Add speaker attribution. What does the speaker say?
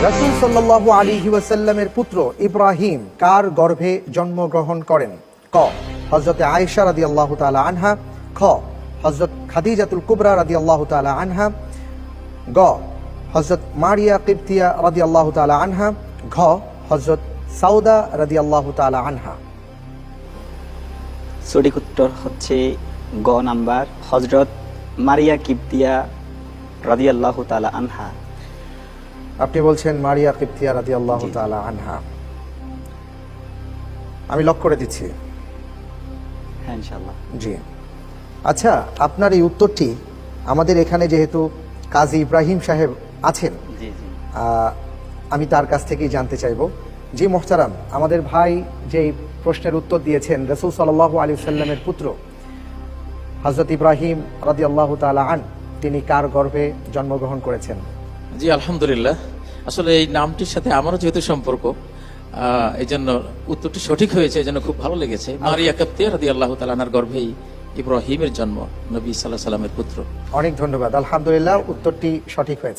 Speaker 1: রাসূল সাল্লাল্লাহু আলাইহি ওয়াসাল্লামের পুত্র ইব্রাহিম কার গর্ভে জন্মগ্রহণ করেন? ক, হযরত আয়েশা রাদিয়াল্লাহু তাআলা আনহা। খ, হযরত খাদিজাতুল কুবরা রাদিয়াল্লাহু তাআলা আনহা। গ, হযরত মারিয়া কিবতিয়া রাদিয়াল্লাহু তাআলা আনহা। ঘ, হযরত সাউদা রাদিয়াল্লাহু তাআলা আনহা।
Speaker 2: সঠিক উত্তর হচ্ছে গ নাম্বার, হযরত মারিয়া কিবতিয়া রাদিয়াল্লাহু তাআলা আনহা।
Speaker 1: আপনি বলছেন মারিয়া কিবতিয়া রাদিয়াল্লাহু তাআলা আনহা। আমি লক করে দিচ্ছি।
Speaker 2: হ্যাঁ, ইনশাআল্লাহ।
Speaker 1: জি। আচ্ছা, আপনার এই উত্তরটি আমাদের এখানে যেহেতু কাজী ইব্রাহিম সাহেব আছেন,
Speaker 2: জি জি
Speaker 1: আমি তার কাছ থেকেই জানতে চাইব। জি মোহতারাম, আমাদের ভাই যেই প্রশ্নের উত্তর দিয়েছেন, রাসূল সাল্লাল্লাহু আলাইহি ওয়াসাল্লামের পুত্র হযরত ইব্রাহিম রাদিয়াল্লাহু তাআলা আন, তিনি কার গর্ভে জন্মগ্রহণ করেছেন?
Speaker 3: জি আলহামদুলিল্লাহ, আসলে এই নামটির সাথে আমারও যেহেতু সম্পর্ক, এই জন্য উত্তরটি সঠিক হয়েছে, এই জন্য খুব ভালো লেগেছে। মারিয়া কিবতিয়া রাদিয়াল্লাহু তাআলা আনহার গর্ভেই ইব্রাহিমের জন্ম, নবী সাল্লাল্লাহু আলাইহি ওয়াসাল্লামের পুত্র।
Speaker 1: অনেক ধন্যবাদ। আলহামদুলিল্লাহ, উত্তরটি সঠিক হয়েছে।